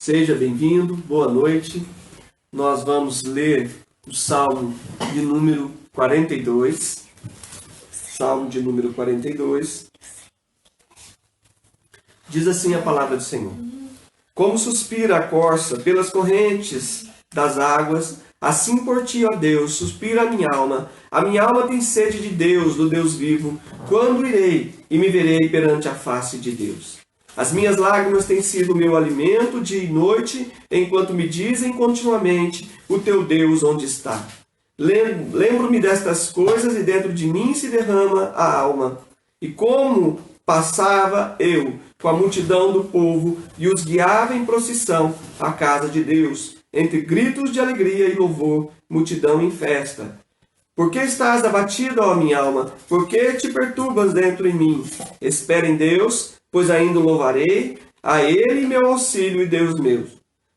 Seja bem-vindo, boa noite. Nós vamos ler o Salmo de número 42. Salmo de número 42. Diz assim a palavra do Senhor. Como suspira a corça pelas correntes das águas, assim por ti, ó Deus, suspira a minha alma. A minha alma tem sede de Deus, do Deus vivo. Quando irei e me verei perante a face de Deus? As minhas lágrimas têm sido o meu alimento dia e noite, enquanto me dizem continuamente, o teu Deus onde está? Lembro-me destas coisas e dentro de mim se derrama a alma. E como passava eu com a multidão do povo e os guiava em procissão à casa de Deus, entre gritos de alegria e louvor, multidão em festa. Por que estás abatida, ó minha alma? Por que te perturbas dentro em mim? Espera em Deus, pois ainda o louvarei, a Ele meu auxílio e Deus meu.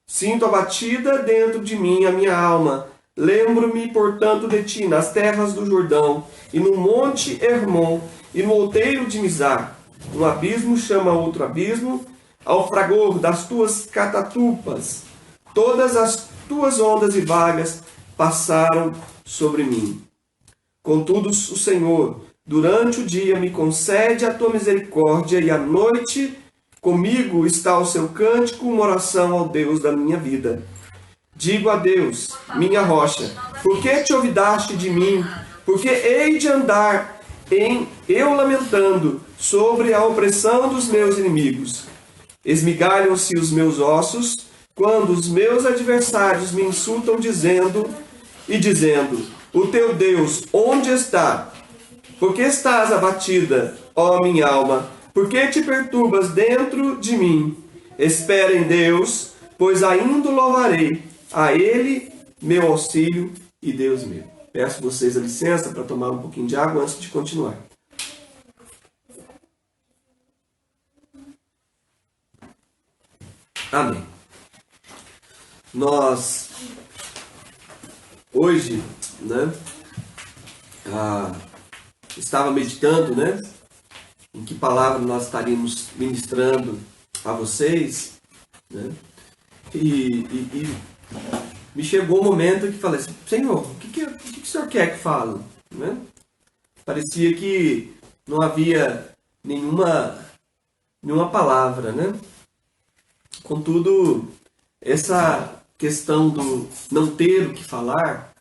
Sinto abatida dentro de mim a minha alma. Lembro-me, portanto, de ti nas terras do Jordão, e no monte Hermon, e no outeiro de Mizar. Um abismo chama outro abismo, ao fragor das tuas catatupas. Todas as tuas ondas e vagas passaram sobre mim. Contudo, o Senhor, durante o dia, me concede a tua misericórdia, e à noite comigo está o seu cântico, uma oração ao Deus da minha vida. Digo a Deus, minha rocha, por que te olvidaste de mim? Porque hei de andar eu lamentando sobre a opressão dos meus inimigos. Esmigalham-se os meus ossos, quando os meus adversários me insultam dizendo, o teu Deus, onde está? Por que estás abatida, ó minha alma? Por que te perturbas dentro de mim? Espera em Deus, pois ainda o louvarei, a Ele meu auxílio e Deus meu. Peço vocês a licença para tomar um pouquinho de água antes de continuar. Amém. Nós, hoje, estava meditando, em que palavra nós estaríamos ministrando a vocês, e me chegou o momento que falei assim, Senhor, o que o Senhor quer que fale? Parecia que não havia nenhuma palavra, Contudo, essa questão do não ter o que falar,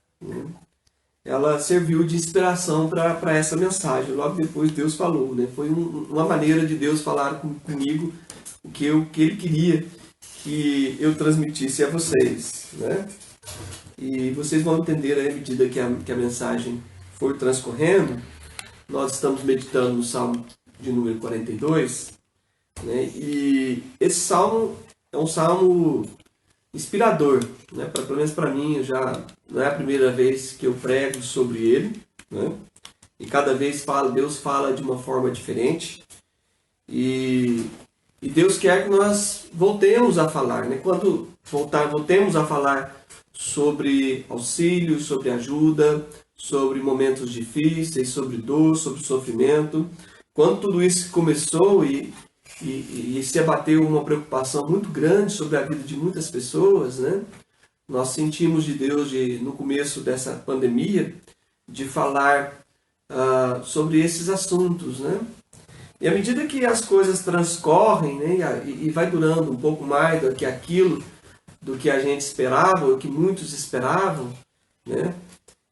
ela serviu de inspiração para essa mensagem. Logo depois Deus falou, Foi uma maneira de Deus falar comigo o que Ele queria que eu transmitisse a vocês, E vocês vão entender à medida que a mensagem for transcorrendo. Nós estamos meditando no Salmo de número 42, E esse Salmo é um Salmo inspirador, pelo menos para mim, já não é a primeira vez que eu prego sobre ele, E cada vez Deus fala de uma forma diferente, e Deus quer que nós voltemos a falar, Quando voltemos a falar sobre auxílio, sobre ajuda, sobre momentos difíceis, sobre dor, sobre sofrimento. Quando tudo isso começou e se abateu uma preocupação muito grande sobre a vida de muitas pessoas, Nós sentimos de Deus, no começo dessa pandemia, de falar sobre esses assuntos, E à medida que as coisas transcorrem, e vai durando um pouco mais do que aquilo do que a gente esperava, ou que muitos esperavam,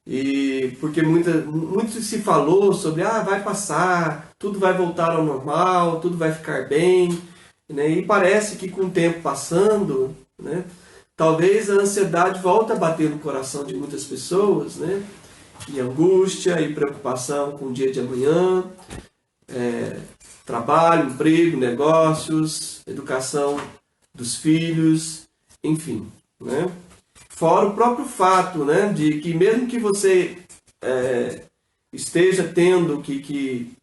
E porque muito se falou sobre, vai passar, tudo vai voltar ao normal, tudo vai ficar bem, E parece que com o tempo passando, talvez a ansiedade volte a bater no coração de muitas pessoas, E angústia e preocupação com o dia de amanhã, trabalho, emprego, negócios, educação dos filhos, enfim, Fora o próprio fato, de que mesmo que você esteja tendo que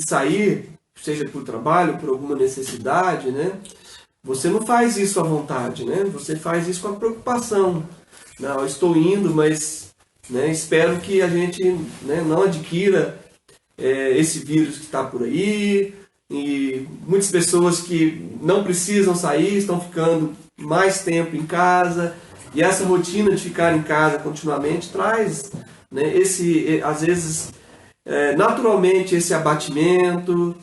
sair, seja por trabalho, por alguma necessidade, você não faz isso à vontade, Você faz isso com a preocupação. Não, eu estou indo, mas espero que a gente não adquira esse vírus que está por aí, e muitas pessoas que não precisam sair estão ficando mais tempo em casa, e essa rotina de ficar em casa continuamente traz, né, às vezes, naturalmente, esse abatimento,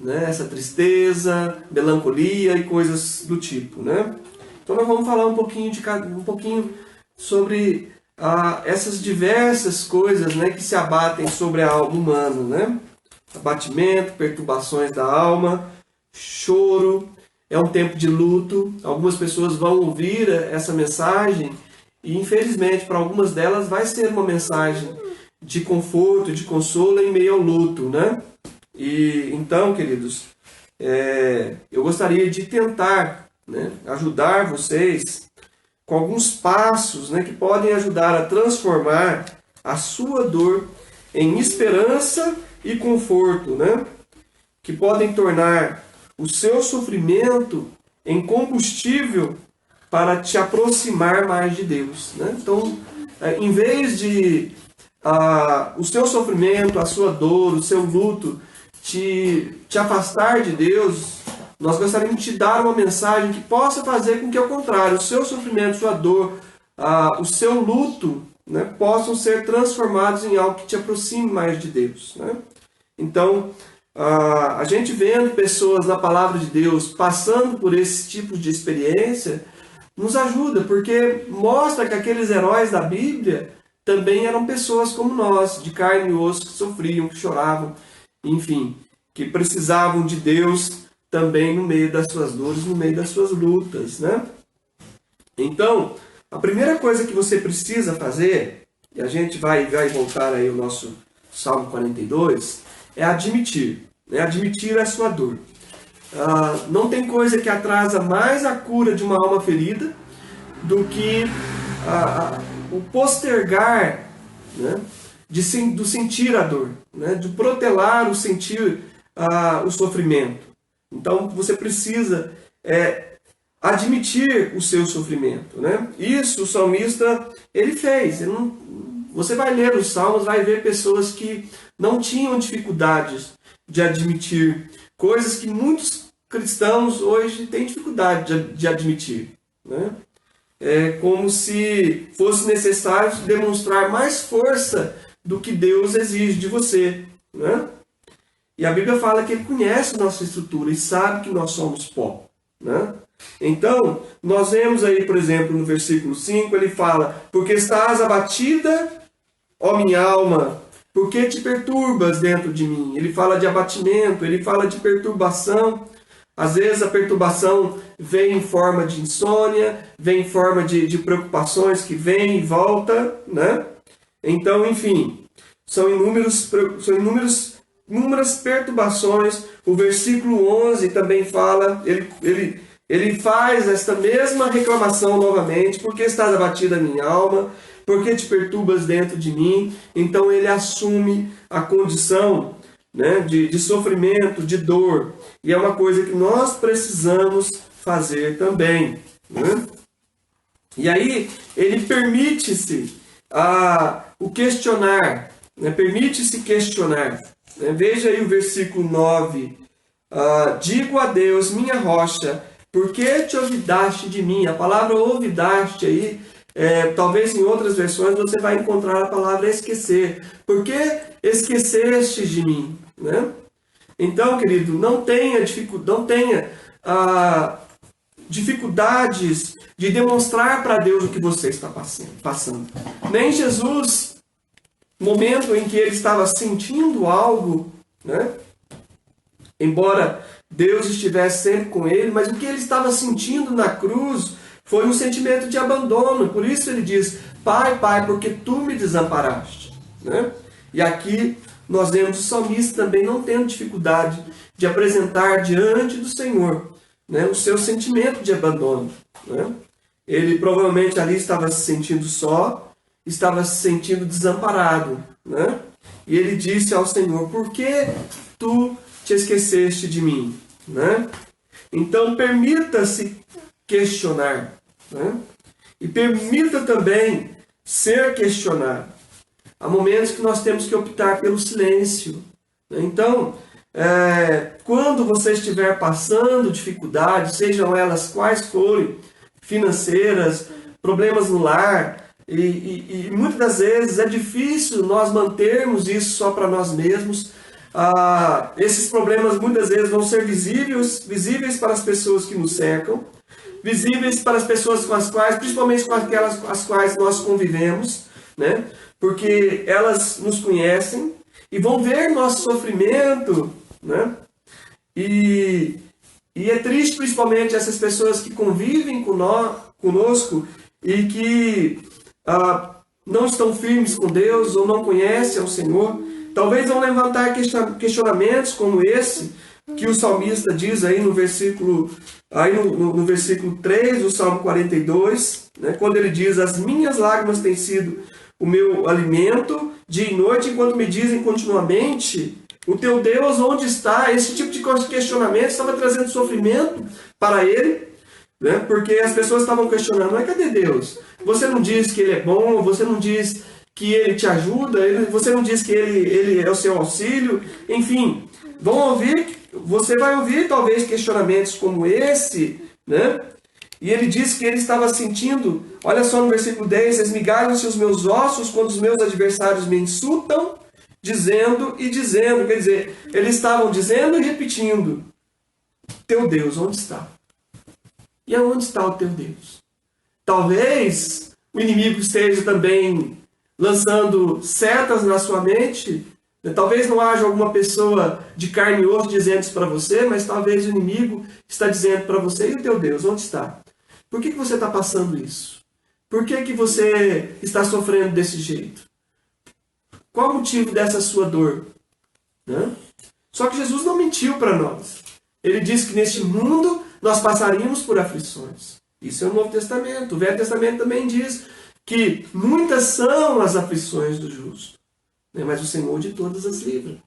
né, essa tristeza, melancolia e coisas do tipo, né? Então nós vamos falar um pouquinho sobre essas diversas coisas, né, que se abatem sobre a alma humana, né? Abatimento, perturbações da alma, choro, é um tempo de luto. Algumas pessoas vão ouvir essa mensagem e, infelizmente, para algumas delas vai ser uma mensagem de conforto, de consolo em meio ao luto, né? E então, queridos, eu gostaria de tentar, né, ajudar vocês com alguns passos, né, que podem ajudar a transformar a sua dor em esperança e conforto, né? Que podem tornar o seu sofrimento em combustível para te aproximar mais de Deus, né? Então, em vez de o seu sofrimento, a sua dor, o seu luto te afastar de Deus, nós gostaríamos de te dar uma mensagem que possa fazer com que, ao contrário, o seu sofrimento, sua dor, o seu luto, né, possam ser transformados em algo que te aproxime mais de Deus, né? Então, a gente vendo pessoas na palavra de Deus passando por esse tipo de experiência, nos ajuda, porque mostra que aqueles heróis da Bíblia também eram pessoas como nós, de carne e osso, que sofriam, que choravam, enfim, que precisavam de Deus também no meio das suas dores, no meio das suas lutas, né? Então, a primeira coisa que você precisa fazer, e a gente vai voltar aí ao nosso Salmo 42, é admitir, né? Admitir a sua dor. Não tem coisa que atrasa mais a cura de uma alma ferida do que o postergar, né, do sentir a dor, né, de protelar o sentir o sofrimento. Então você precisa admitir o seu sofrimento, né? Isso o salmista ele fez. Você vai ler os salmos, vai ver pessoas que não tinham dificuldades de admitir coisas que muitos cristãos hoje têm dificuldade de admitir, né? É como se fosse necessário demonstrar mais força do que Deus exige de você, né? E a Bíblia fala que Ele conhece nossa estrutura e sabe que nós somos pó, né? Então, nós vemos aí, por exemplo, no versículo 5, ele fala: porque estás abatida, ó minha alma, por que te perturbas dentro de mim? Ele fala de abatimento, ele fala de perturbação. Às vezes a perturbação vem em forma de insônia, vem em forma de preocupações que vem e volta, né? Então, enfim, são inúmeras perturbações. O versículo 11 também fala, ele faz esta mesma reclamação novamente: porque estás abatida a minha alma, porque te perturbas dentro de mim. Então ele assume a condição, né, de sofrimento, de dor. E é uma coisa que nós precisamos fazer também, né? E aí ele permite-se o questionar, né? Permite-se questionar. Né? Veja aí o versículo 9. Digo a Deus, minha rocha, por que te olvidaste de mim? A palavra olvidaste aí, talvez em outras versões você vai encontrar a palavra esquecer. Por que esqueceste de mim? Né? Então, querido, não tenha dificuldades de demonstrar para Deus o que você está passando. Nem Jesus, no momento em que ele estava sentindo algo, né? Embora Deus estivesse sempre com ele, mas o que ele estava sentindo na cruz foi um sentimento de abandono. Por isso ele diz: Pai, Pai, porque tu me desamparaste, né? E aqui nós vemos o salmista também não tendo dificuldade de apresentar diante do Senhor, né, o seu sentimento de abandono, né? Ele provavelmente ali estava se sentindo só, estava se sentindo desamparado, né? E ele disse ao Senhor: por que tu te esqueceste de mim? Né? Então permita-se questionar, né? E permita também ser questionado. Há momentos que nós temos que optar pelo silêncio. Então, quando você estiver passando dificuldades, sejam elas quais forem, financeiras, problemas no lar, e muitas das vezes é difícil nós mantermos isso só para nós mesmos. Esses problemas muitas vezes vão ser visíveis para as pessoas que nos cercam, visíveis para as pessoas com as quais, principalmente com aquelas com as quais nós convivemos, né? Porque elas nos conhecem e vão ver nosso sofrimento, né? E é triste principalmente essas pessoas que convivem conosco e que não estão firmes com Deus ou não conhecem o Senhor. Talvez vão levantar questionamentos como esse que o salmista diz aí no versículo, no versículo 3 do Salmo 42, né, quando ele diz: as minhas lágrimas têm sido o meu alimento dia e noite, enquanto me dizem continuamente: o teu Deus onde está? Esse tipo de questionamento estava trazendo sofrimento para ele, né? Porque as pessoas estavam questionando: mas cadê Deus? Você não diz que Ele é bom, você não diz que Ele te ajuda, você não diz que ele é o seu auxílio, enfim, você vai ouvir talvez questionamentos como esse, né? E ele diz que ele estava sentindo, olha só no versículo 10, esmigalham-se os meus ossos quando os meus adversários me insultam, dizendo e dizendo, quer dizer, eles estavam dizendo e repetindo: teu Deus, onde está? E aonde está o teu Deus? Talvez o inimigo esteja também lançando setas na sua mente. Talvez não haja alguma pessoa de carne e osso dizendo isso para você, mas talvez o inimigo está dizendo para você: e o teu Deus, onde está? Por que você está passando isso? Por que você está sofrendo desse jeito? Qual o motivo dessa sua dor? Né? Só que Jesus não mentiu para nós. Ele disse que neste mundo nós passaríamos por aflições. Isso é o Novo Testamento. O Velho Testamento também diz que muitas são as aflições do justo, né? Mas o Senhor de todas as livra.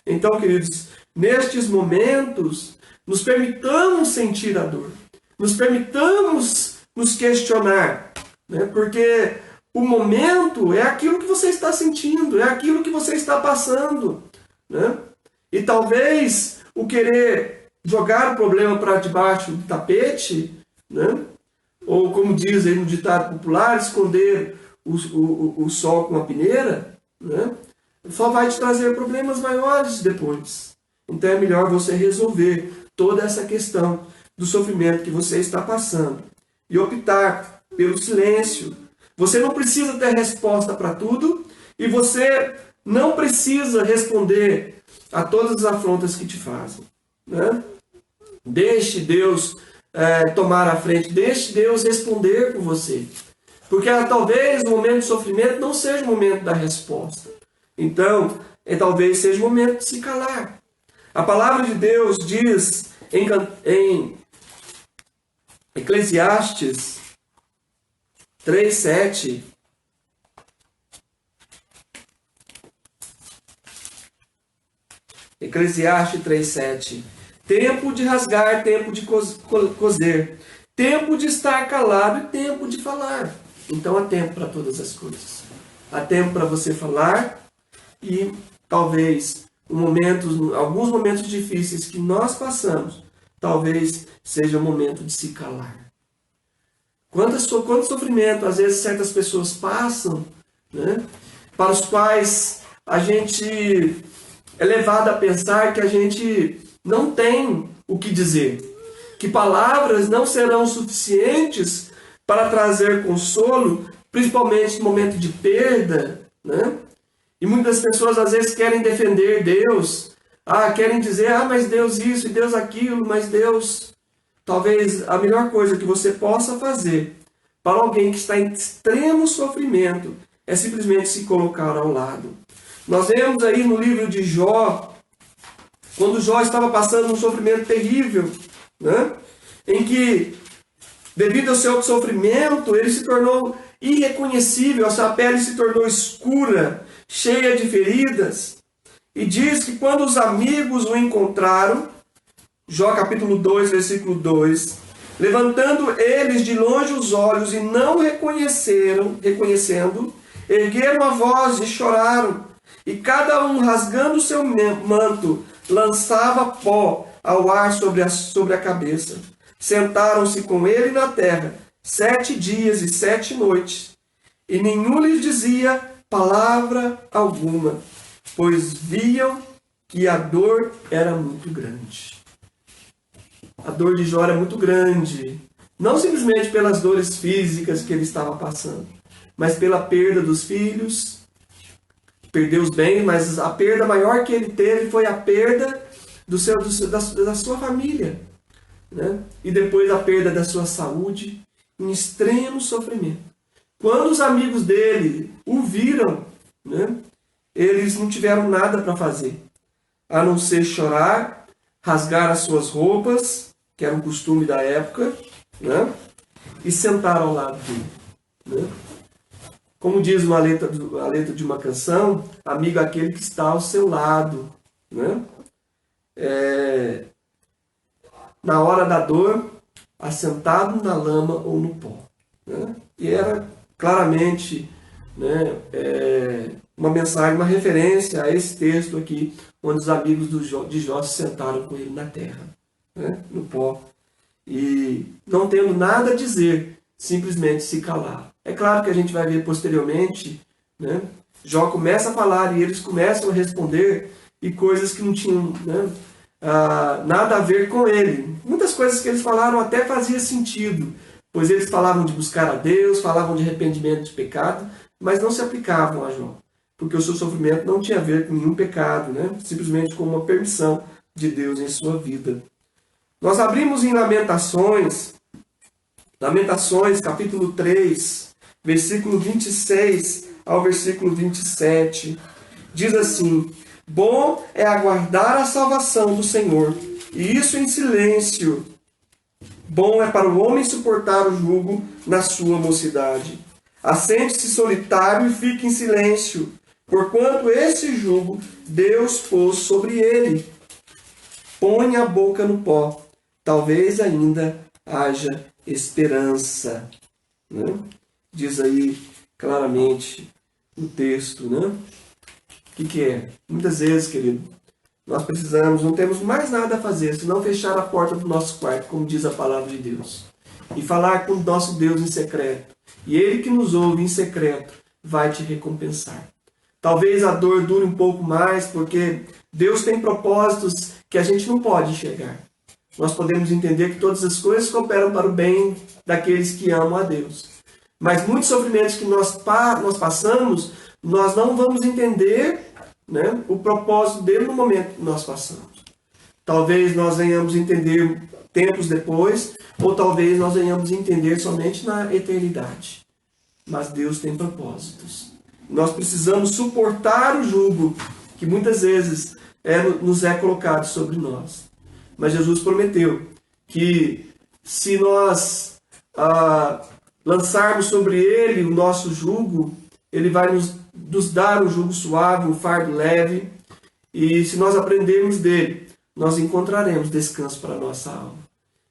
Então, queridos, nestes momentos, nos permitamos sentir a dor. Nos permitamos nos questionar, né? Porque o momento é aquilo que você está sentindo, é aquilo que você está passando, né? E talvez o querer jogar o problema para debaixo do tapete, né? Ou como diz aí no ditado popular, esconder o sol com a peneira, né? Só vai te trazer problemas maiores depois. Então é melhor você resolver toda essa questão do sofrimento que você está passando e optar pelo silêncio. Você não precisa ter resposta para tudo e você não precisa responder a todas as afrontas que te fazem, né? Deixe Deus tomar a frente, deixe Deus responder por você. Porque talvez o momento de sofrimento não seja o momento da resposta. Então, talvez seja o momento de se calar. A palavra de Deus diz em Eclesiastes 3:7. Eclesiastes 3:7. Tempo de rasgar, tempo de coser, tempo de estar calado e tempo de falar. Então há tempo para todas as coisas. Há tempo para você falar e talvez alguns momentos difíceis que nós passamos, talvez seja o momento de se calar. Quanto sofrimento às vezes certas pessoas passam, né, para os quais a gente é levado a pensar que a gente não tem o que dizer, que palavras não serão suficientes para trazer consolo, principalmente no momento de perda, né? E muitas pessoas às vezes querem defender Deus, querem dizer, mas Deus isso e Deus aquilo, mas Deus... Talvez a melhor coisa que você possa fazer para alguém que está em extremo sofrimento é simplesmente se colocar ao lado. Nós vemos aí no livro de Jó, quando Jó estava passando um sofrimento terrível, né? Em que, devido ao seu sofrimento, ele se tornou irreconhecível, a sua pele se tornou escura, cheia de feridas. E diz que quando os amigos o encontraram, Jó capítulo 2, versículo 2, levantando eles de longe os olhos e não reconhecendo, ergueram a voz e choraram, e cada um, rasgando o seu manto, lançava pó ao ar sobre a cabeça. Sentaram-se com ele na terra, 7 dias e 7 noites, e nenhum lhes dizia palavra alguma, pois viam que a dor era muito grande. A dor de Jó era muito grande, não simplesmente pelas dores físicas que ele estava passando, mas pela perda dos filhos, perdeu os bens, mas a perda maior que ele teve foi a perda da sua família, né? E depois a perda da sua saúde, em extremo sofrimento. Quando os amigos dele o viram, né, eles não tiveram nada para fazer, a não ser chorar, rasgar as suas roupas, que era um costume da época, né, e sentar ao lado dele. Né? Como diz a letra de uma canção, amigo é aquele que está ao seu lado. Né? Na hora da dor, assentado na lama ou no pó. Né? E era claramente, né, uma mensagem, uma referência a esse texto aqui, onde os amigos de Jó se sentaram com ele na terra, né, no pó, e não tendo nada a dizer, simplesmente se calaram. É claro que a gente vai ver posteriormente, né, Jó começa a falar e eles começam a responder, e coisas que não tinham, né, nada a ver com ele. Muitas coisas que eles falaram até fazia sentido, pois eles falavam de buscar a Deus, falavam de arrependimento de pecado, mas não se aplicavam a Jó, porque o seu sofrimento não tinha a ver com nenhum pecado, né? Simplesmente com uma permissão de Deus em sua vida. Nós abrimos em Lamentações capítulo 3, versículo 26 ao versículo 27, diz assim: bom é aguardar a salvação do Senhor, e isso em silêncio. Bom é para o homem suportar o jugo na sua mocidade. Assente-se solitário e fique em silêncio, porquanto esse jugo Deus pôs sobre ele. Põe a boca no pó, talvez ainda haja esperança. Né? Diz aí claramente o texto, né? O que é? Muitas vezes, querido, nós precisamos, não temos mais nada a fazer, senão fechar a porta do nosso quarto, como diz a palavra de Deus, e falar com o nosso Deus em secreto. E Ele que nos ouve em secreto vai te recompensar. Talvez a dor dure um pouco mais, porque Deus tem propósitos que a gente não pode enxergar. Nós podemos entender que todas as coisas cooperam para o bem daqueles que amam a Deus. Mas muitos sofrimentos que nós passamos, nós não vamos entender, né, o propósito dele no momento que nós passamos. Talvez nós venhamos entender tempos depois, ou talvez nós venhamos entender somente na eternidade. Mas Deus tem propósitos. Nós precisamos suportar o jugo que muitas vezes nos é colocado sobre nós. Mas Jesus prometeu que se nós lançarmos sobre Ele o nosso jugo, Ele vai nos dar um jugo suave, um fardo leve, e se nós aprendermos dele, nós encontraremos descanso para a nossa alma.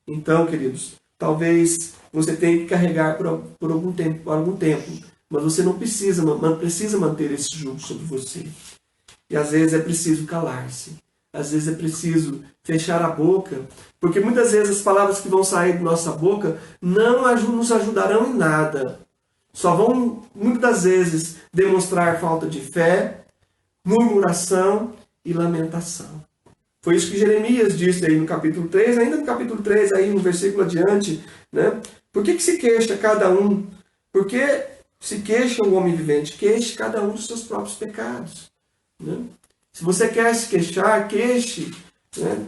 Então, queridos, talvez você tenha que carregar por algum tempo, mas você não precisa manter esse jugo sobre você. E às vezes é preciso calar-se, às vezes é preciso fechar a boca, porque muitas vezes as palavras que vão sair da nossa boca não nos ajudarão em nada. Só vão, muitas vezes, demonstrar falta de fé, murmuração e lamentação. Foi isso que Jeremias disse aí no capítulo 3, ainda no capítulo 3, aí no versículo adiante, né? Por que se queixa cada um? Por que se queixa o homem vivente? Queixe cada um dos seus próprios pecados. Né? Se você quer se queixar, queixe, né,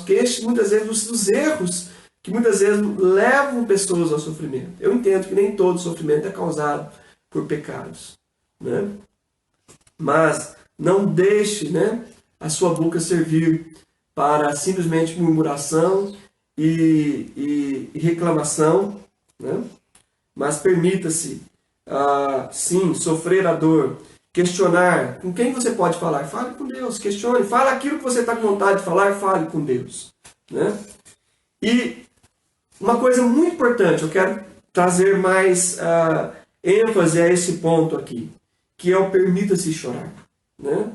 queixe muitas vezes dos erros que muitas vezes levam pessoas ao sofrimento. Eu entendo que nem todo sofrimento é causado por pecados, né? Mas não deixe, né, a sua boca servir para simplesmente murmuração e reclamação, né? Mas permita-se, sim, sofrer a dor, questionar. Com quem você pode falar? Fale com Deus, questione, fale aquilo que você está com vontade de falar, fale com Deus, né? E uma coisa muito importante, eu quero trazer mais ênfase a esse ponto aqui, que é o permita-se chorar, né?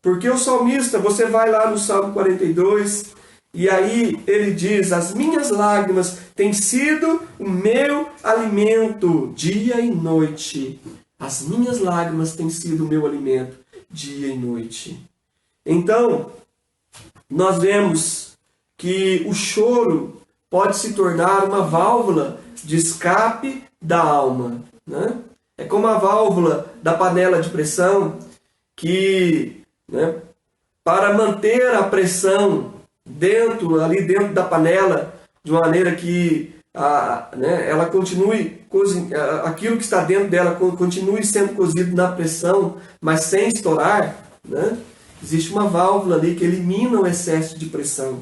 Porque o salmista, você vai lá no Salmo 42, E aí ele diz: as minhas lágrimas têm sido o meu alimento dia e noite. As minhas lágrimas têm sido o meu alimento dia e noite. Então, nós vemos que o choro pode se tornar uma válvula de escape da alma, né? É como a válvula da panela de pressão que, né, para manter a pressão ali dentro da panela, de uma maneira que ela continue, aquilo que está dentro dela continue sendo cozido na pressão, mas sem estourar, né? Existe uma válvula ali que elimina o excesso de pressão,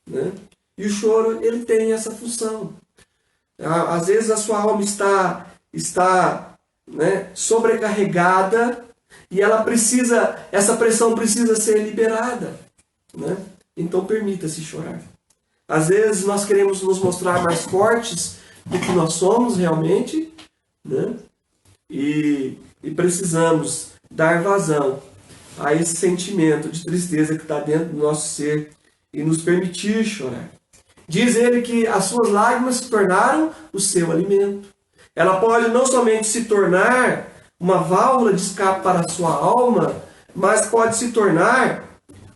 né? E o choro, ele tem essa função. Às vezes a sua alma está né, sobrecarregada e essa pressão precisa ser liberada, né? Então permita-se chorar. Às vezes nós queremos nos mostrar mais fortes do que nós somos realmente, né? E precisamos dar vazão a esse sentimento de tristeza que está dentro do nosso ser e nos permitir chorar. Diz ele que as suas lágrimas se tornaram o seu alimento. Ela pode não somente se tornar uma válvula de escape para a sua alma, mas pode se tornar,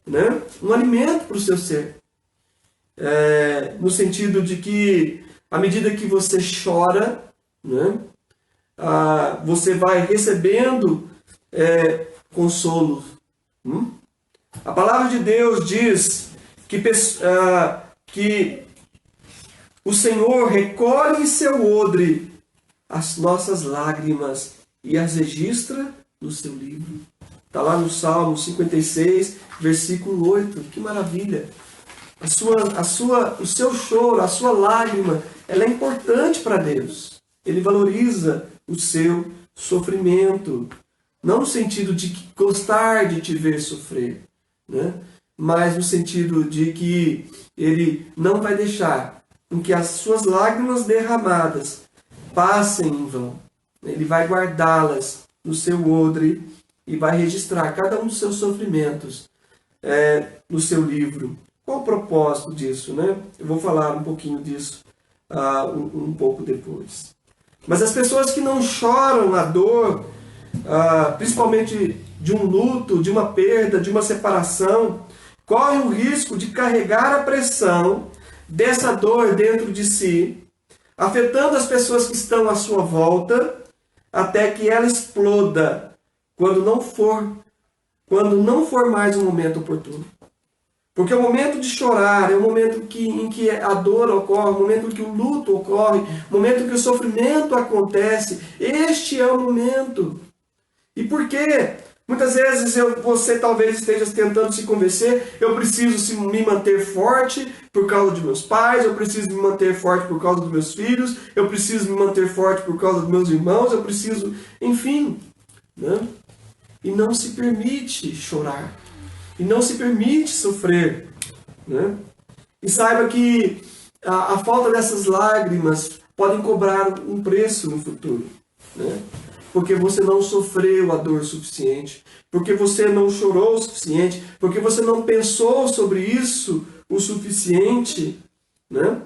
né, um alimento para o seu ser. No sentido de que, à medida que você chora, né, você vai recebendo consolo. A palavra de Deus diz que o Senhor recolhe em seu odre as nossas lágrimas e as registra no seu livro. Está lá no Salmo 56, versículo 8. Que maravilha! O seu choro, a sua lágrima, ela é importante para Deus. Ele valoriza o seu sofrimento. Não no sentido de gostar de te ver sofrer, né? Mas no sentido de que Ele não vai deixar com que as suas lágrimas derramadas passem em vão. Ele vai guardá-las no seu odre e vai registrar cada um dos seus sofrimentos no seu livro. Qual o propósito disso, né? Eu vou falar um pouquinho disso um pouco depois. Mas as pessoas que não choram a dor, principalmente de um luto, de uma perda, de uma separação, correm o risco de carregar a pressão dessa dor dentro de si, afetando as pessoas que estão à sua volta, até que ela exploda quando não for mais um momento oportuno. Porque o momento de chorar é o momento em que a dor ocorre, o momento em que o luto ocorre, o momento em que o sofrimento acontece. Este é o momento. E por quê? Muitas vezes você talvez esteja tentando se convencer: eu preciso me manter forte por causa de meus pais, eu preciso me manter forte por causa dos meus filhos, eu preciso me manter forte por causa dos meus irmãos, eu preciso... Enfim, né? E não se permite chorar. E não se permite sofrer, né? E saiba que a falta dessas lágrimas podem cobrar um preço no futuro, né? Porque você não sofreu a dor suficiente, porque você não chorou o suficiente, porque você não pensou sobre isso o suficiente, né?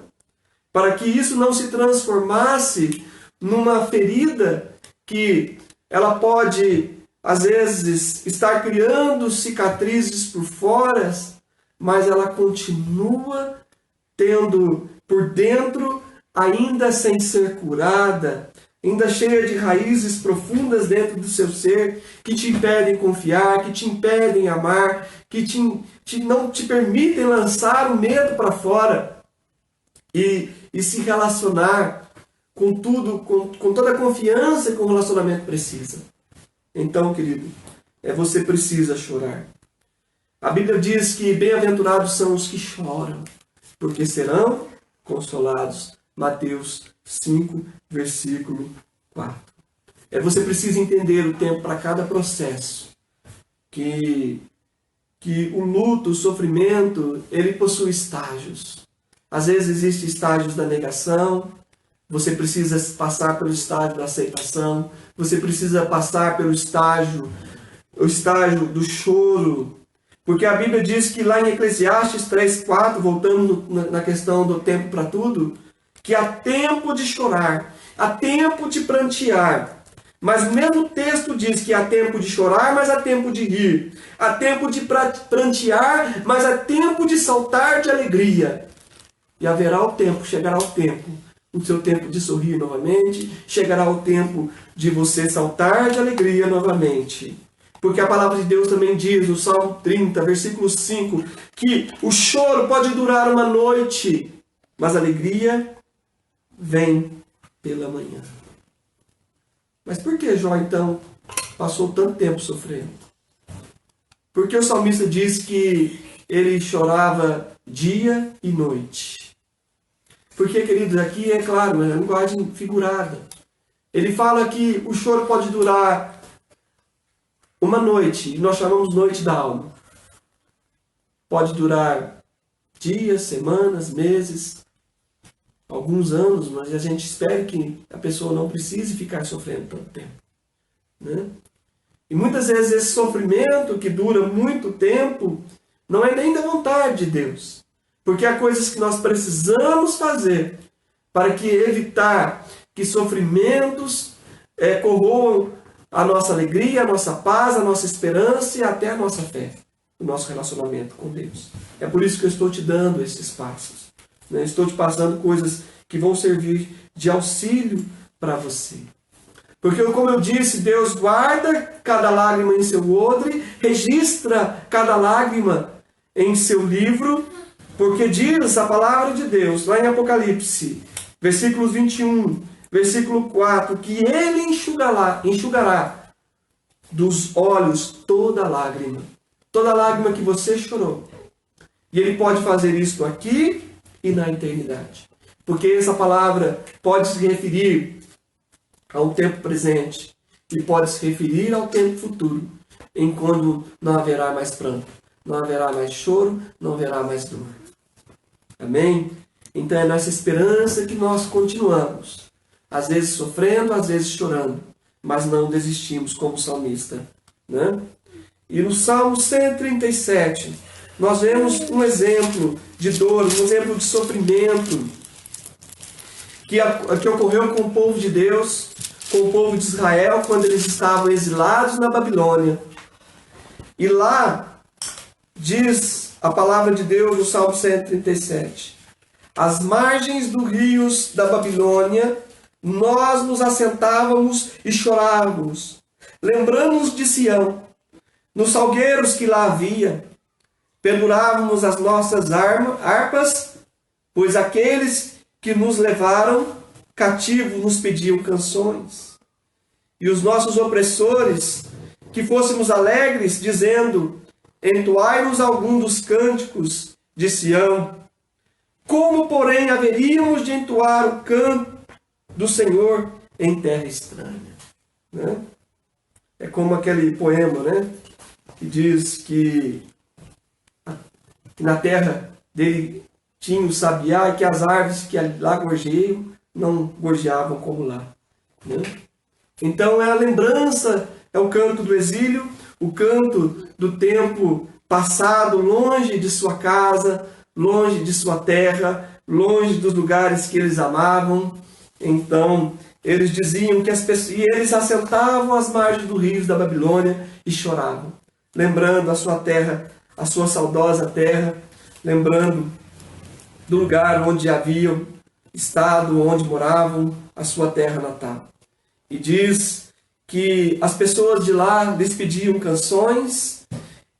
Para que isso não se transformasse numa ferida que ela pode, às vezes, estar criando cicatrizes por fora, mas ela continua tendo por dentro, ainda sem ser curada, ainda cheia de raízes profundas dentro do seu ser, que te impedem confiar, que te impedem amar, que não te permitem lançar o medo para fora e se relacionar com tudo, com toda a confiança que um relacionamento precisa. Então, querido, você precisa chorar. A Bíblia diz que bem-aventurados são os que choram, porque serão consolados. Mateus 5, versículo 4. Você precisa entender o tempo para cada processo. Que o luto, o sofrimento, ele possui estágios. Às vezes existem estágios da negação. Você precisa passar pelo estágio da aceitação. Você precisa passar pelo estágio do choro, Porque a Bíblia diz que lá em Eclesiastes 3:4, voltando na questão do tempo para tudo, que há tempo de chorar, há tempo de prantear. Mas o mesmo texto diz que há tempo de chorar, mas há tempo de rir. Há tempo de prantear, mas há tempo de saltar de alegria. E haverá o tempo, chegará o tempo, o seu tempo de sorrir novamente, chegará o tempo de você saltar de alegria novamente. Porque a palavra de Deus também diz, no Salmo 30, versículo 5, que o choro pode durar uma noite, mas a alegria vem pela manhã. Mas por que Jó, então, passou tanto tempo sofrendo? Porque o salmista diz que ele chorava dia e noite. Porque, queridos, aqui é claro, é uma linguagem figurada. Ele fala que o choro pode durar uma noite, e nós chamamos noite da alma. Pode durar dias, semanas, meses, alguns anos, mas a gente espera que a pessoa não precise ficar sofrendo tanto tempo, né? E muitas vezes esse sofrimento que dura muito tempo não é nem da vontade de Deus. Porque há coisas que nós precisamos fazer para que evitar que sofrimentos corroam a nossa alegria, a nossa paz, a nossa esperança e até a nossa fé, o nosso relacionamento com Deus. É por isso que eu estou te dando esses passos, né? Estou te passando coisas que vão servir de auxílio para você. Porque, como eu disse, Deus guarda cada lágrima em seu odre, registra cada lágrima em seu livro, porque diz a palavra de Deus, lá em Apocalipse, versículos 21, versículo 4, que Ele enxugará dos olhos toda lágrima que você chorou. E Ele pode fazer isso aqui e na eternidade. Porque essa palavra pode se referir ao tempo presente e pode se referir ao tempo futuro, em quando não haverá mais pranto, não haverá mais choro, não haverá mais dor. Amém? Então é nessa esperança que nós continuamos, às vezes sofrendo, às vezes chorando, mas não desistimos como salmista, né? E no Salmo 137, nós vemos um exemplo de dor, um exemplo de sofrimento que ocorreu com o povo de Deus, com o povo de Israel, quando eles estavam exilados na Babilônia. E lá diz a palavra de Deus no Salmo 137, às margens dos rios da Babilônia, nós nos assentávamos e chorávamos, lembrando-nos de Sião, nos salgueiros que lá havia, pendurávamos as nossas harpas, pois aqueles que nos levaram cativos nos pediam canções. E os nossos opressores, que fôssemos alegres, dizendo, entoai-nos algum dos cânticos de Sião. Como, porém, haveríamos de entoar o canto do Senhor em terra estranha? Né? É como aquele poema, né? Que diz que na terra dele tinha o sabiá e que as árvores que lá gorjeiam não gorjeavam como lá. Né? Então é a lembrança, é o canto do exílio, o canto do tempo passado, longe de sua casa, longe de sua terra, longe dos lugares que eles amavam. Então eles diziam que as pessoas, e eles assentavam às margens do rio da Babilônia e choravam, lembrando a sua terra, a sua saudosa terra, lembrando do lugar onde haviam estado, onde moravam, a sua terra natal. E diz que as pessoas de lá lhes pediam canções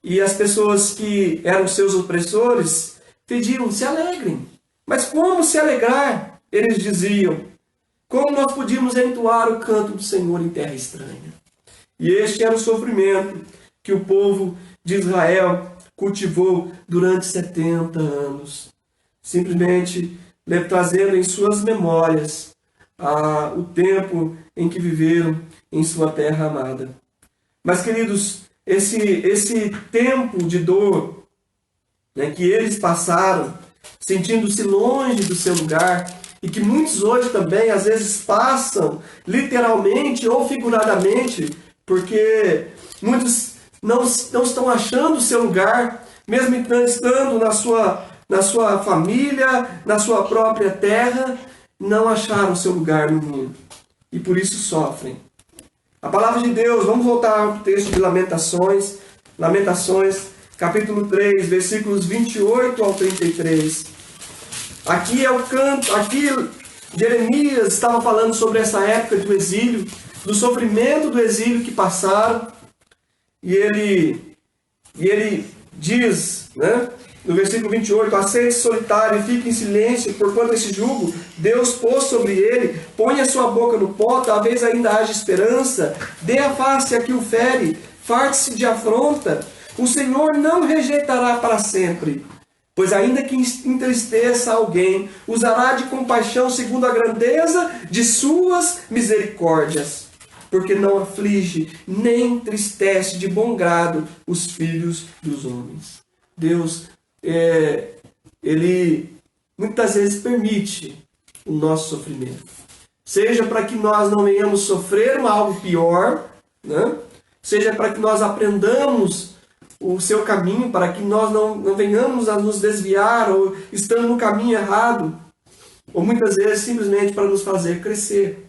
e as pessoas que eram seus opressores pediam, se alegrem. Mas como se alegrar? Eles diziam, como nós podíamos entoar o canto do Senhor em terra estranha? E este era o sofrimento que o povo de Israel cultivou durante 70 anos. Simplesmente trazendo em suas memórias o tempo em que viveram em sua terra amada. Mas, queridos, esse tempo de dor, né, que eles passaram, sentindo-se longe do seu lugar, e que muitos hoje também, às vezes, passam literalmente ou figuradamente, porque muitos não estão achando o seu lugar, mesmo estando na sua família, na sua própria terra, não acharam o seu lugar no mundo. E por isso sofrem. A palavra de Deus, vamos voltar ao texto de Lamentações, capítulo 3, versículos 28 ao 33. Aqui é o canto, aqui Jeremias estava falando sobre essa época do exílio, do sofrimento do exílio que passaram, e ele diz, né, no versículo 28, assente solitário e fique em silêncio, porquanto esse jugo Deus pôs sobre ele, põe a sua boca no pó, talvez ainda haja esperança, dê a face a que o fere, farte-se de afronta, o Senhor não rejeitará para sempre, pois ainda que entristeça alguém, usará de compaixão segundo a grandeza de suas misericórdias, porque não aflige, nem entristece de bom grado os filhos dos homens. Deus, Ele muitas vezes permite o nosso sofrimento. Seja para que nós não venhamos sofrer algo pior, né? Seja para que nós aprendamos o seu caminho, para que nós não venhamos a nos desviar ou estando no caminho errado, ou muitas vezes simplesmente para nos fazer crescer.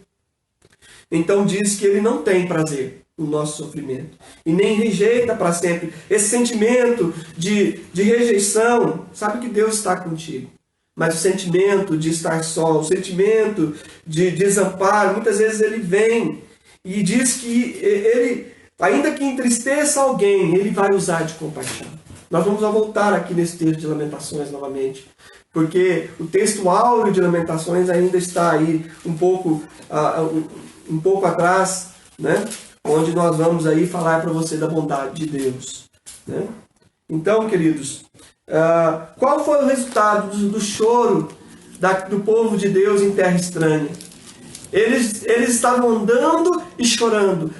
Então diz que ele não tem prazer no nosso sofrimento e nem rejeita para sempre. Esse sentimento de rejeição, sabe que Deus está contigo, mas o sentimento de estar só, o sentimento de desamparo, muitas vezes ele vem e diz que ele, ainda que entristeça alguém, ele vai usar de compaixão. Nós vamos voltar aqui nesse texto de Lamentações novamente, porque o texto áureo de Lamentações ainda está aí um pouco atrás, né? Onde nós vamos aí falar para você da bondade de Deus, né? Então, queridos, qual foi o resultado do choro do povo de Deus em terra estranha? Eles estavam andando e chorando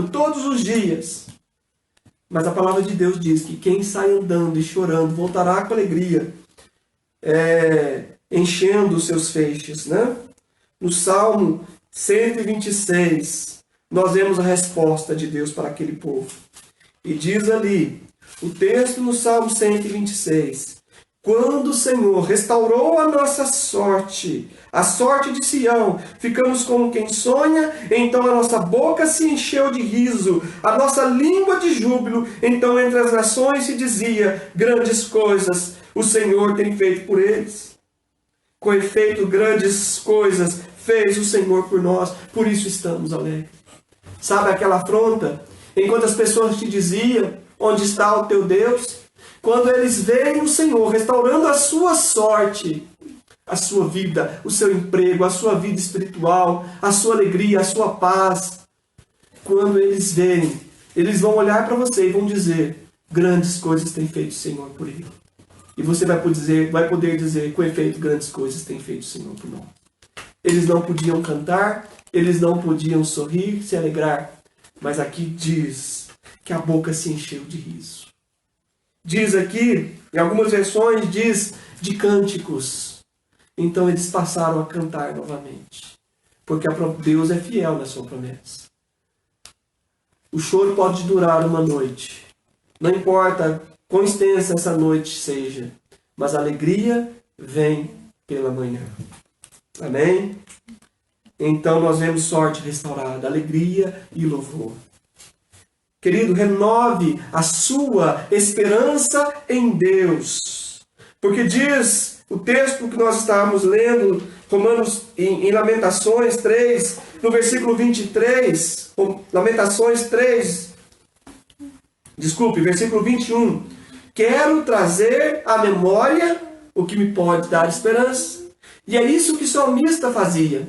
todos os dias. Mas a palavra de Deus diz que quem sai andando e chorando voltará com alegria, enchendo os seus feixes, né? No Salmo 126, nós vemos a resposta de Deus para aquele povo. E diz ali, o texto no Salmo 126, quando o Senhor restaurou a nossa sorte, a sorte de Sião, ficamos como quem sonha, então a nossa boca se encheu de riso, a nossa língua de júbilo, então entre as nações se dizia, grandes coisas o Senhor tem feito por eles. Com efeito, grandes coisas fez o Senhor por nós, por isso estamos alegres. Sabe aquela afronta? Enquanto as pessoas te diziam, onde está o teu Deus? Quando eles veem o Senhor restaurando a sua sorte, a sua vida, o seu emprego, a sua vida espiritual, a sua alegria, a sua paz. Quando eles veem, eles vão olhar para você e vão dizer, grandes coisas tem feito o Senhor por ele. E você vai poder dizer, com efeito, grandes coisas tem feito o Senhor por nós. Eles não podiam cantar, eles não podiam sorrir, se alegrar, mas aqui diz que a boca se encheu de riso. Diz aqui, em algumas versões, diz de cânticos. Então eles passaram a cantar novamente, porque Deus é fiel na sua promessa. O choro pode durar uma noite, não importa quão extensa essa noite seja, mas a alegria vem pela manhã. Amém? Então nós vemos sorte restaurada, alegria e louvor. Querido, renove a sua esperança em Deus. Porque diz o texto que nós estávamos lendo, em Lamentações 3, no versículo 23, versículo 21. Quero trazer à memória o que me pode dar esperança. E é isso que o salmista fazia.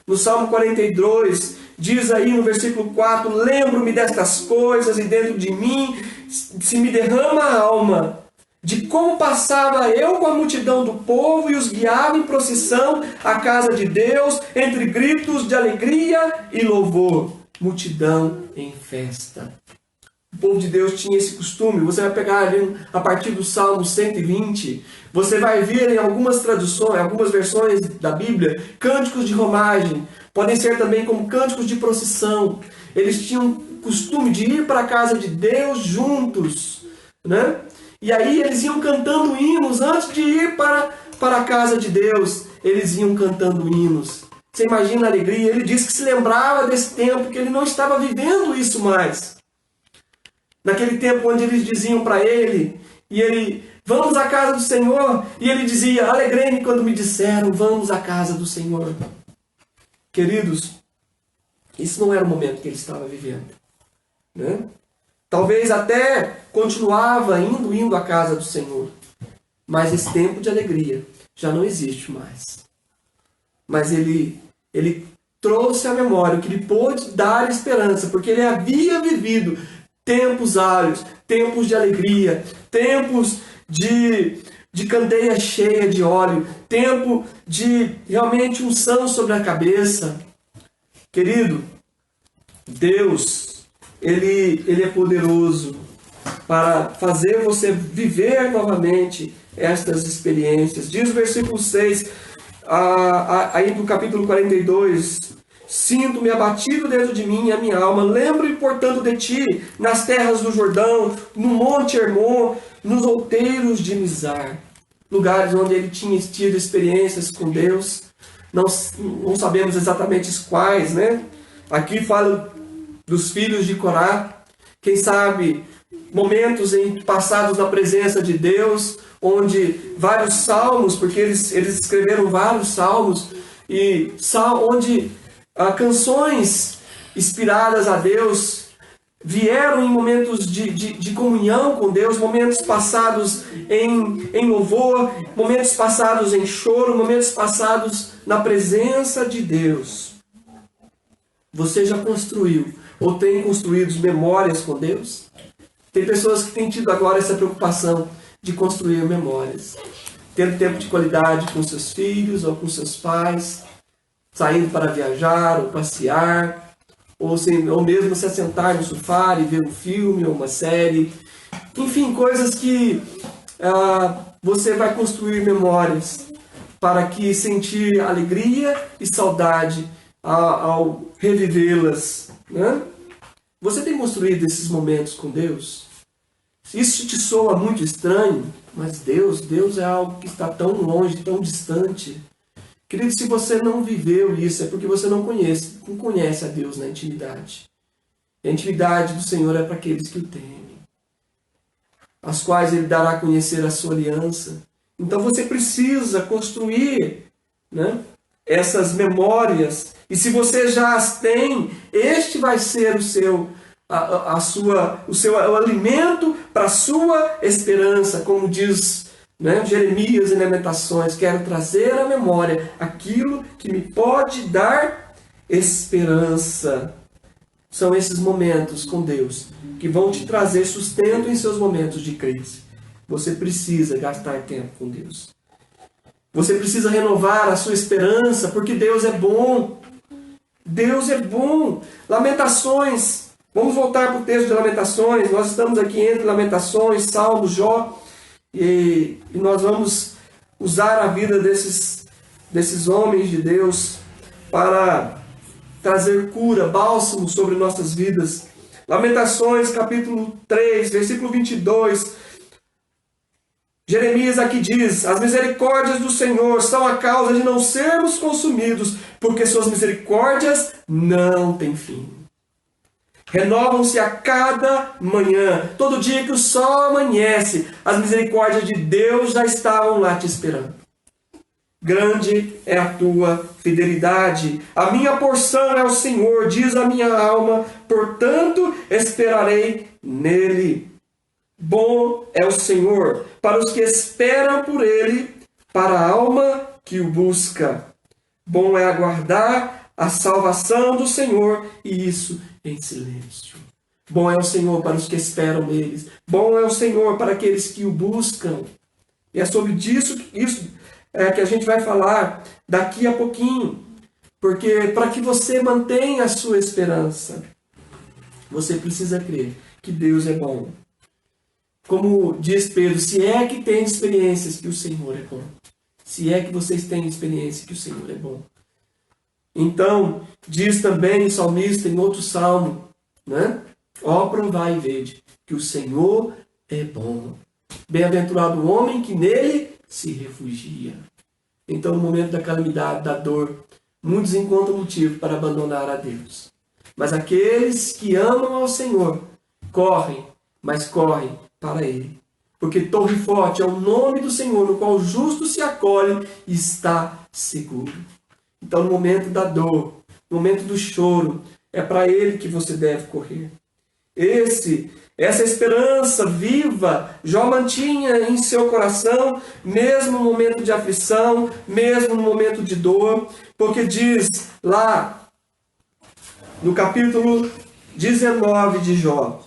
No Salmo 42, diz aí no versículo 4, lembro-me destas coisas e dentro de mim se me derrama a alma, de como passava eu com a multidão do povo e os guiava em procissão à casa de Deus, entre gritos de alegria e louvor. Multidão em festa. O povo de Deus tinha esse costume. Você vai pegar ali a partir do Salmo 120, você vai ver em algumas traduções, algumas versões da Bíblia, cânticos de romagem, podem ser também como cânticos de procissão. Eles tinham costume de ir para a casa de Deus juntos, né? E aí eles iam cantando hinos antes de ir para a casa de Deus. Eles iam cantando hinos. Você imagina a alegria? Ele disse que se lembrava desse tempo, que ele não estava vivendo isso mais. Naquele tempo onde eles diziam para ele, e ele, vamos à casa do Senhor, e ele dizia, alegrei-me quando me disseram, vamos à casa do Senhor. Queridos, isso não era o momento que ele estava vivendo, né? Talvez até continuava indo à casa do Senhor, mas esse tempo de alegria já não existe mais. Mas ele trouxe à memória o que lhe pôde dar esperança, porque ele havia vivido tempos áureos, tempos de alegria, tempos de candeia cheia de óleo, tempo de realmente unção sobre a cabeça. Querido, Deus, Ele é poderoso para fazer você viver novamente estas experiências. Diz o versículo 6, aí do capítulo 42, sinto-me abatido dentro de mim, a minha alma, lembro-me, portanto, de ti, nas terras do Jordão, no Monte Hermon, nos outeiros de Mizar. Lugares onde ele tinha tido experiências com Deus. Não sabemos exatamente quais, né? Aqui fala dos filhos de Corá. Quem sabe momentos passados na presença de Deus, onde vários salmos, porque eles escreveram vários salmos, e onde canções inspiradas a Deus vieram em momentos de comunhão com Deus, momentos passados em louvor, momentos passados em choro, momentos passados na presença de Deus. Você já construiu ou tem construído memórias com Deus? Tem pessoas que têm tido agora essa preocupação de construir memórias, tendo tempo de qualidade com seus filhos ou com seus pais, saindo para viajar ou passear, ou mesmo se assentar no sofá e ver um filme ou uma série. Enfim, coisas que você vai construir memórias para que sentir alegria e saudade ao revivê-las, né? Você tem construído esses momentos com Deus? Isso te soa muito estranho, mas Deus é algo que está tão longe, tão distante. Querido, se você não viveu isso, é porque você não conhece a Deus na intimidade. E a intimidade do Senhor é para aqueles que o temem, as quais Ele dará a conhecer a sua aliança. Então você precisa construir, né, essas memórias. E se você já as tem, este vai ser o alimento para a sua esperança, como diz, né, Jeremias e Lamentações, quero trazer à memória aquilo que me pode dar esperança. São esses momentos com Deus que vão te trazer sustento em seus momentos de crise. Você precisa gastar tempo com Deus. Você precisa renovar a sua esperança, porque Deus é bom. Deus é bom. Lamentações. Vamos voltar para o texto de Lamentações. Nós estamos aqui entre Lamentações, Salmos, Jó. E nós vamos usar a vida desses homens de Deus para trazer cura, bálsamo sobre nossas vidas. Lamentações, capítulo 3, versículo 22. Jeremias aqui diz, as misericórdias do Senhor são a causa de não sermos consumidos, porque suas misericórdias não têm fim. Renovam-se a cada manhã. Todo dia que o sol amanhece, as misericórdias de Deus já estavam lá te esperando. Grande é a tua fidelidade. A minha porção é o Senhor, diz a minha alma, portanto esperarei nele. Bom é o Senhor para os que esperam por ele, para a alma que o busca. Bom é aguardar a salvação do Senhor, e isso em silêncio. Bom é o Senhor para os que esperam neles. Bom é o Senhor para aqueles que o buscam. E é sobre isso que a gente vai falar daqui a pouquinho. Porque para que você mantenha a sua esperança, você precisa crer que Deus é bom. Como diz Pedro, se é que tem experiências que o Senhor é bom. Se é que vocês têm experiência que o Senhor é bom. Então, Diz também o salmista em outro salmo, né? Ó, provai e vede que o Senhor é bom. Bem-aventurado o homem que nele se refugia. Então, no momento da calamidade, da dor, muitos encontram motivo para abandonar a Deus. Mas aqueles que amam ao Senhor correm, mas correm para Ele. Porque torre forte é o nome do Senhor, no qual o justo se acolhe e está seguro. Então, no momento da dor, no momento do choro, é para Ele que você deve correr. Essa esperança viva, Jó mantinha em seu coração, mesmo no momento de aflição, mesmo no momento de dor, porque diz lá no capítulo 19 de Jó.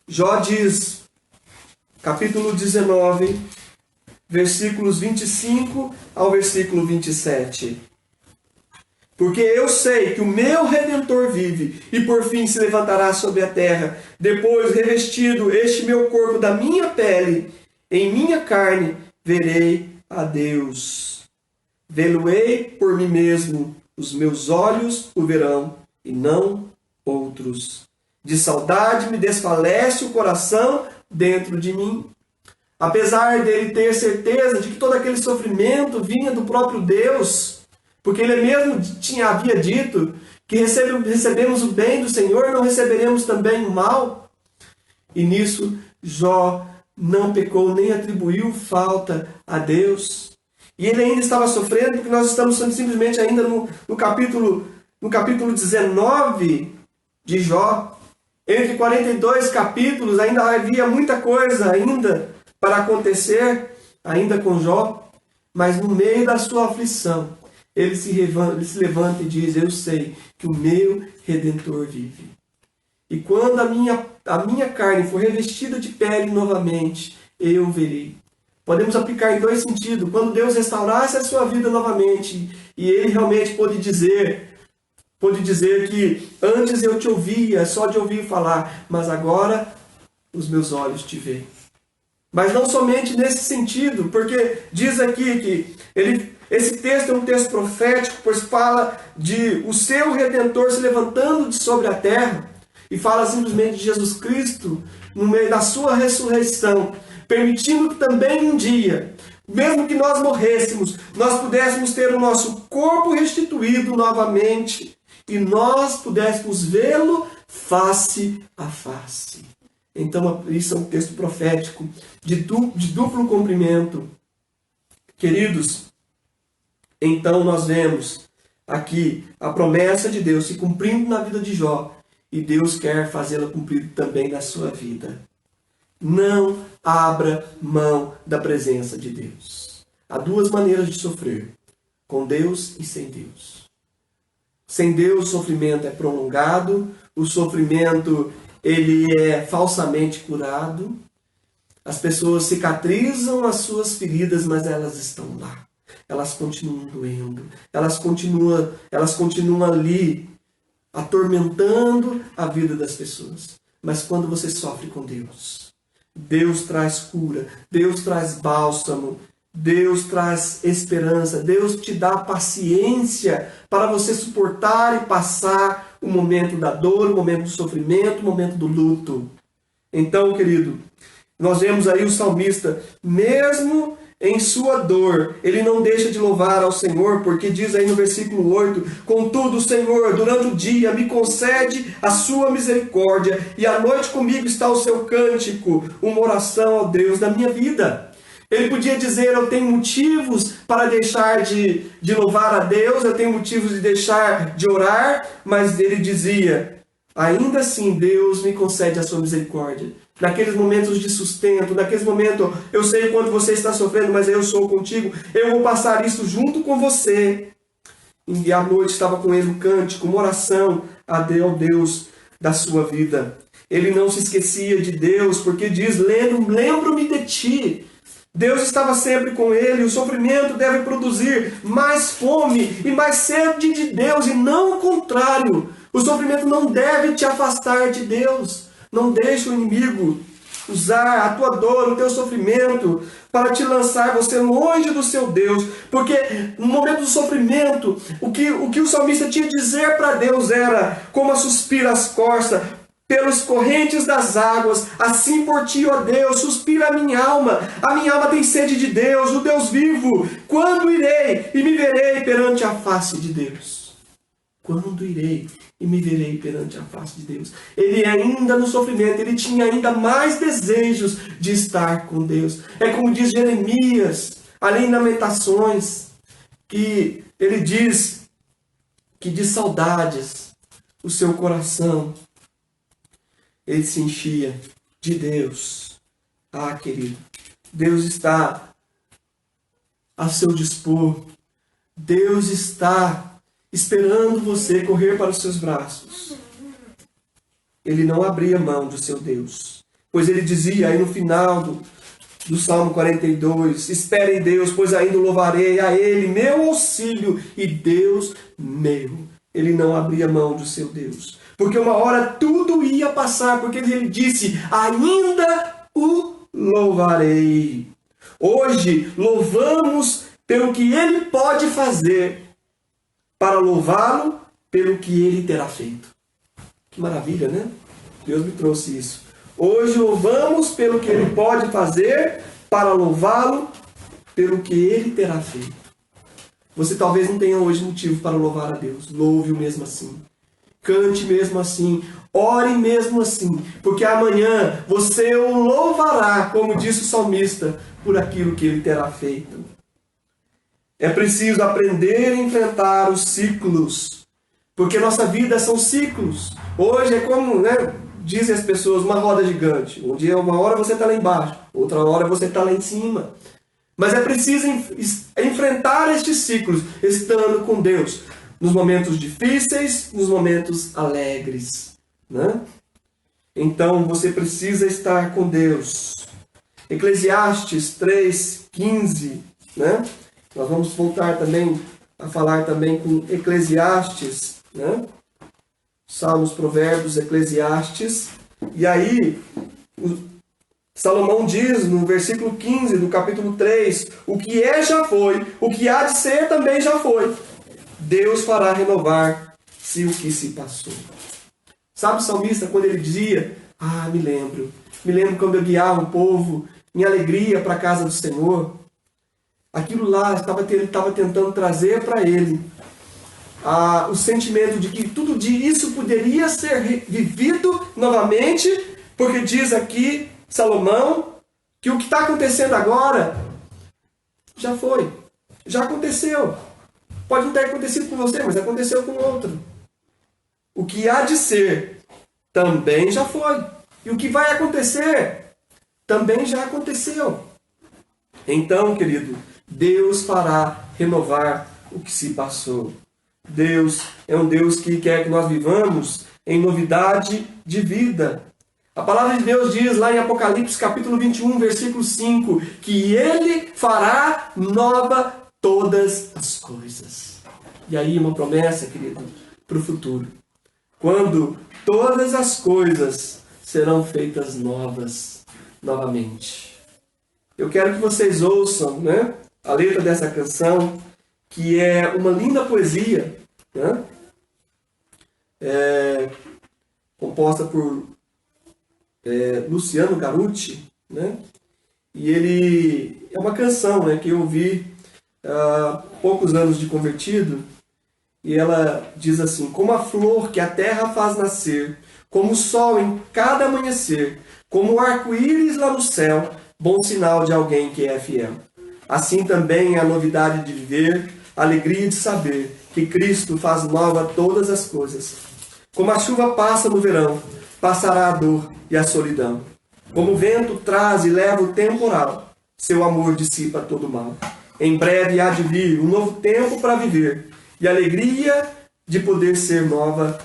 Jó diz, capítulo 19, versículos 25 ao versículo 27. Porque eu sei que o meu Redentor vive e por fim se levantará sobre a terra. Depois, revestido este meu corpo da minha pele, em minha carne, verei a Deus. Vê-lo-ei por mim mesmo, os meus olhos o verão e não outros. De saudade me desfalece o coração dentro de mim. Apesar dele ter certeza de que todo aquele sofrimento vinha do próprio Deus, porque ele mesmo havia dito que recebemos o bem do Senhor, não receberemos também o mal. E nisso Jó não pecou, nem atribuiu falta a Deus. E ele ainda estava sofrendo, porque nós estamos simplesmente ainda no capítulo 19 de Jó. Entre 42 capítulos ainda havia muita coisa ainda para acontecer, ainda com Jó. Mas no meio da sua aflição, ele se levanta e diz, eu sei que o meu Redentor vive. E quando a minha carne for revestida de pele novamente, eu verei. Podemos aplicar em dois sentidos. Quando Deus restaurasse a sua vida novamente, e ele realmente pôde dizer que antes eu te ouvia, só de ouvir falar, mas agora os meus olhos te veem. Mas não somente nesse sentido, porque diz aqui que esse texto é um texto profético, pois fala de o seu Redentor se levantando de sobre a terra, e fala simplesmente de Jesus Cristo no meio da sua ressurreição, permitindo que também um dia, mesmo que nós morrêssemos, nós pudéssemos ter o nosso corpo restituído novamente, e nós pudéssemos vê-lo face a face. Então, isso é um texto profético de duplo cumprimento. Queridos, então nós vemos aqui a promessa de Deus se cumprindo na vida de Jó, e Deus quer fazê-la cumprir também na sua vida. Não abra mão da presença de Deus. Há duas maneiras de sofrer, com Deus e sem Deus. Sem Deus, o sofrimento é prolongado, o sofrimento ele é falsamente curado. As pessoas cicatrizam as suas feridas, mas elas estão lá. Elas continuam doendo. Elas continuam ali, atormentando a vida das pessoas. Mas quando você sofre com Deus, Deus traz cura, Deus traz bálsamo, Deus traz esperança, Deus te dá paciência para você suportar e passar o momento da dor, o momento do sofrimento, o momento do luto. Então, querido, nós vemos aí o salmista, mesmo em sua dor, ele não deixa de louvar ao Senhor, porque diz aí no versículo 8, contudo, Senhor, durante o dia me concede a sua misericórdia, e à noite comigo está o seu cântico, uma oração ao Deus da minha vida. Ele podia dizer, eu tenho motivos para deixar de louvar a Deus, eu tenho motivos de deixar de orar, mas ele dizia, ainda assim Deus me concede a sua misericórdia. Naqueles momentos de sustento, naqueles momentos, eu sei quanto você está sofrendo, mas eu sou contigo, eu vou passar isso junto com você. E à noite estava com ele um cântico, uma oração ao Deus da sua vida. Ele não se esquecia de Deus, porque diz, lembro-me de ti. Deus estava sempre com ele, o sofrimento deve produzir mais fome e mais sede de Deus, e não o contrário. O sofrimento não deve te afastar de Deus. Não deixe o inimigo usar a tua dor, o teu sofrimento, para te lançar você longe do seu Deus. Porque no momento do sofrimento, o que o salmista tinha a dizer para Deus era: como a suspira as corças pelos correntes das águas, assim por ti, ó Deus, suspira a minha alma tem sede de Deus, o Deus vivo. Quando irei e me verei perante a face de Deus? Quando irei e me verei perante a face de Deus? Ele ainda no sofrimento, ele tinha ainda mais desejos de estar com Deus. É como diz Jeremias, ali em Lamentações, que ele diz que de saudades o seu coração ele se enchia de Deus. Ah, querido, Deus está a seu dispor. Deus está esperando você correr para os seus braços. Ele não abria mão do seu Deus, pois ele dizia aí no final do Salmo 42, espere em Deus, pois ainda louvarei a Ele, meu auxílio e Deus meu. Ele não abria mão do seu Deus, porque uma hora tudo ia passar, porque ele disse, ainda o louvarei. Hoje louvamos pelo que ele pode fazer, para louvá-lo pelo que ele terá feito. Que maravilha, né? Deus me trouxe isso. Hoje louvamos pelo que ele pode fazer, para louvá-lo pelo que ele terá feito. Você talvez não tenha hoje motivo para louvar a Deus. Louve-o mesmo assim. Cante mesmo assim. Ore mesmo assim. Porque amanhã você o louvará, como disse o salmista, por aquilo que ele terá feito. É preciso aprender a enfrentar os ciclos. Porque nossa vida são ciclos. Hoje é como, dizem as pessoas, uma roda gigante. Uma hora você está lá embaixo, outra hora você está lá em cima. Mas é preciso enfrentar estes ciclos, estando com Deus. Nos momentos difíceis, nos momentos alegres. Então você precisa estar com Deus. Eclesiastes 3:15. Nós vamos voltar também a falar também com Eclesiastes. Salmos, Provérbios, Eclesiastes. E aí, Salomão diz no versículo 15 do capítulo 3, o que é já foi, o que há de ser também já foi. Deus fará renovar-se o que se passou. Sabe o salmista quando ele dizia, me lembro quando eu guiava o povo em alegria para a casa do Senhor. Aquilo lá, ele estava tentando trazer para ele o sentimento de que tudo isso poderia ser vivido novamente, porque diz aqui Salomão que o que está acontecendo agora já foi, já aconteceu. Pode não ter acontecido com você, mas aconteceu com outro. O que há de ser também já foi. E o que vai acontecer também já aconteceu. Então, querido, Deus fará renovar o que se passou. Deus é um Deus que quer que nós vivamos em novidade de vida. A palavra de Deus diz lá em Apocalipse capítulo 21, versículo 5, que Ele fará nova todas as coisas. E aí uma promessa, querido, para o futuro. Quando todas as coisas serão feitas novas novamente. Eu quero que vocês ouçam, a letra dessa canção, que é uma linda poesia, composta por Luciano Garuti, e ele é uma canção que eu ouvi há poucos anos de convertido, e ela diz assim, como a flor que a terra faz nascer, como o sol em cada amanhecer, como o arco-íris lá no céu, bom sinal de alguém que é fiel. Assim também é a novidade de viver, a alegria de saber que Cristo faz nova todas as coisas. Como a chuva passa no verão, passará a dor e a solidão. Como o vento traz e leva o temporal, seu amor dissipa todo mal. Em breve há de vir um novo tempo para viver, e a alegria de poder ser nova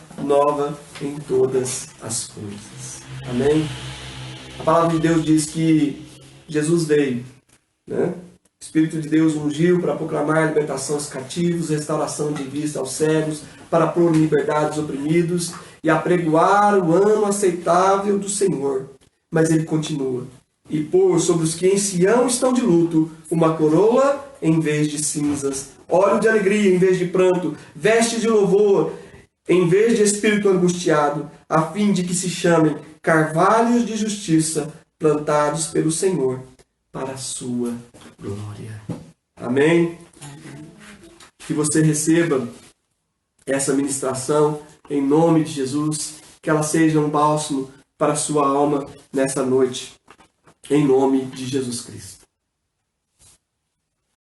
em todas as coisas. Amém? A palavra de Deus diz que Jesus veio, O Espírito de Deus ungiu para proclamar a libertação aos cativos, restauração de vista aos cegos, para pôr em liberdade os oprimidos e apregoar o ano aceitável do Senhor. Mas ele continua. E pôr sobre os que em Sião estão de luto uma coroa em vez de cinzas, óleo de alegria em vez de pranto, veste de louvor em vez de espírito angustiado, a fim de que se chamem carvalhos de justiça, plantados pelo Senhor, para a sua glória. Amém? Que você receba essa ministração em nome de Jesus, que ela seja um bálsamo para a sua alma nessa noite, em nome de Jesus Cristo.